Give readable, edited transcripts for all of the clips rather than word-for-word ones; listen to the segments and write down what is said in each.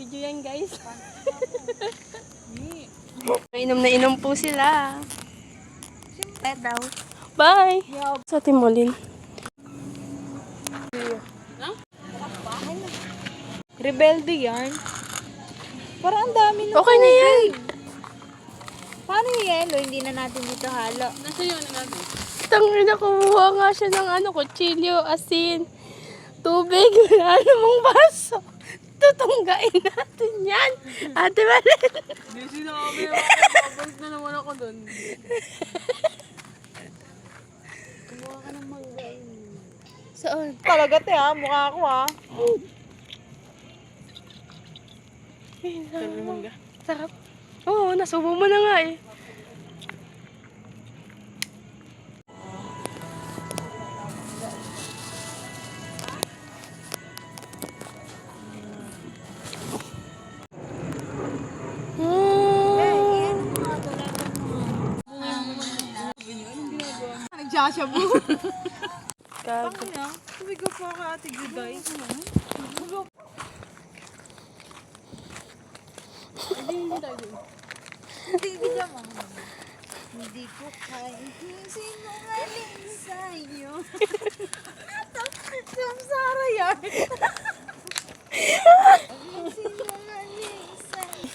Video yan guys. Inom na inom po sila. Siyempre daw. Bye! Sa Timolin. Rebelde yarn. Parang ang dami na. Okay na yan. Paano yung yelo? Hindi na natin dito halo. Nasa yun na natin. Tangina, kumuha nga siya ng kutsilyo, asin, tubig, wala namang baso. Tutunggain natin yan. Ate Malen. Busy na kami. Babalik na naman ako dun. Kumuha ka ng mangga. Saan? Talaga te ha, mukha ako ha. Sarap mangga. Sarap. Oo, nasubo mo na nga eh. Nagsasyabu. Gago. Tumigo po ako ate Juday. Hindi naman. Hindi ko kaya sinungaling sa'yo. Samsara yan. Sinungaling sa'yo.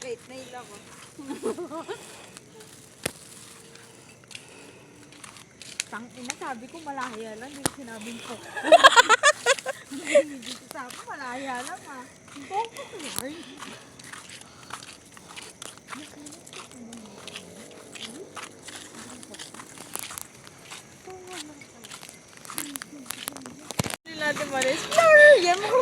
Wait, naila ko. Tangina, sabi ko malaya lang. Hindi ko sinabing ko. Hindi ko sabi malaya lang ha. Hindi natin malis. Yan mo ko.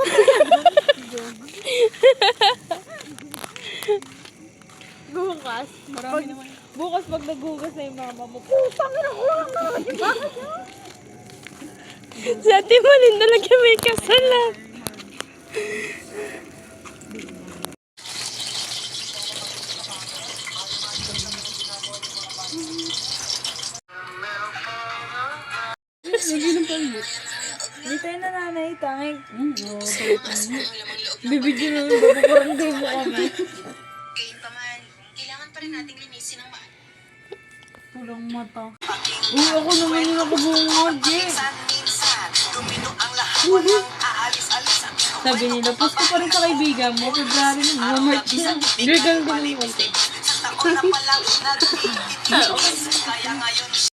Bukas. Marami naman. Bukas pag naghugas na yung mama mo, putang ina ko lang naman yung mama niya. Si Ate Malen talaga may kasalan. Hindi tayo nananay, tanging. Bibigyan na yung bababarangay mo kami. Gayunpaman, kailangan pa rin nating linisin ang Pulang mata. Uy, ako naman yung nakabungod, eh. minsan, dumino ang lahat. Walang aalis-alis ang Sabi nila, post ko pa rin sa kaibigan mo, February na, March na. Girl, ganun mo. sa taon na palang nagtititis. Kaya ngayon,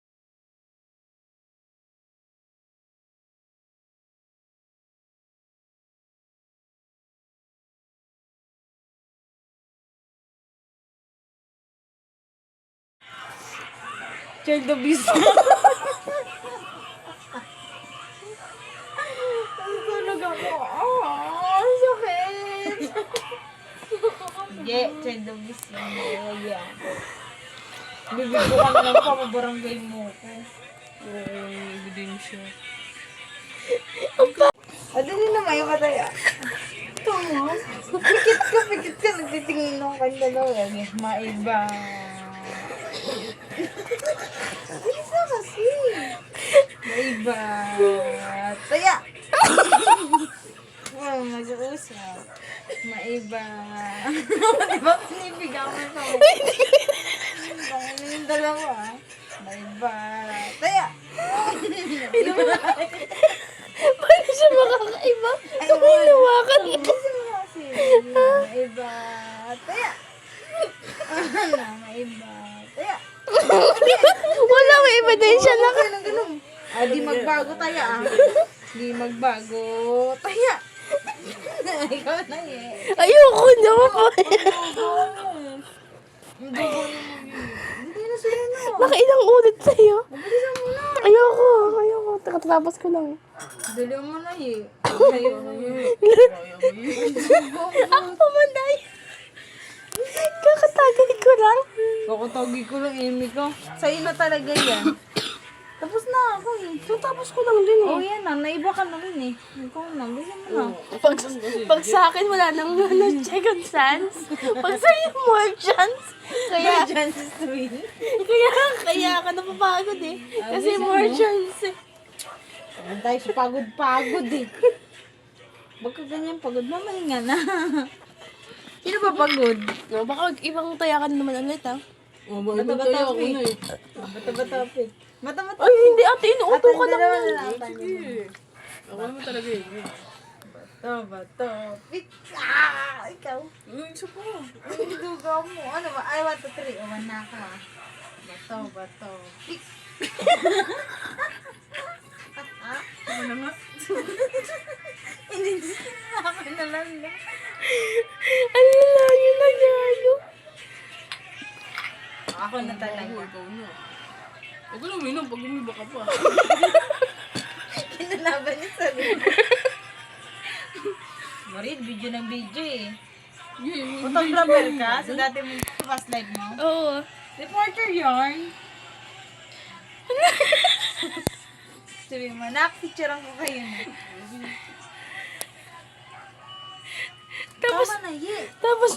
Child of beast. Tulog ako. Oh, sakit. Yeah, child of beast yun. Yeah. Bibig ko ka na lang papabarangay mo ko. Ebidensya. Ano din naman yung kataya? Ito mo. Pikit ka. Nagtitingin nung kanya lang. Maiba. Bilis na kasi. Maiba. Taya. Wow, mag-uusap. Maiba. Diba pinipigaman sa mo? Ano yung dalawa? Maiba. Taya. Paano siya makakaiba? Tuminawakan niya. Maiba. Taya. Maiba. Taya. Wala, may ebidensya na ka. Ganun. Ah, di magbago tayo ah. Di magbago. Taya. Ikaw na eh. Ayoko na po. Hindi na sila na. Nakailang ulit sa'yo. Mabilisan mo na. Ayoko. Tatapos ko lang. Dali mo na eh. Ayaw na eh. Ako pamanday. Kakatagay ko lang. Kakatagi ko lang Amy ko. Sa'yo na talaga yan. Tapos na ako eh. So, tapos ko lang din Oh yan na. Naiba ka na rin eh. Ikaw na. Bilisan mo na. Pag sa akin, wala nang second chance. Pag sa'yo, more chance. Kaya, Chances to win. kaya ka napapagod eh. Kasi more chance eh. Ano tayo sa pagod-pagod eh. Baka ganyan pagod, mamahinga na. Sino ba pagod? No, baka ibang tayakan naman ulit ah. Oh, bata-bata ako na eh. Bata-bata pick. Bata-bata Ay, hindi ate, inuuto ka lang yan. Sige. Ako naman talaga eh. Bata-bata pick. Ah! Ikaw. Isa pa. Ang duga mo. Ano ba? Ay, 1, 2, 3. Uwan na ka. Bato-bato pick. Ano na nga? Hindi na ako nalala. Ang lalayo na gano. Ako na talaga. Ikaw na. Huwag ka na uminom pag umiba ka pa. Kinalaban niya sa Marid, video ng video eh. Photographer ka sa dati mong past life mo? Oo. Reporter yarn. Sabi mo, nakapicturean ko kayo na. Tapos, Tama na, ye. tapos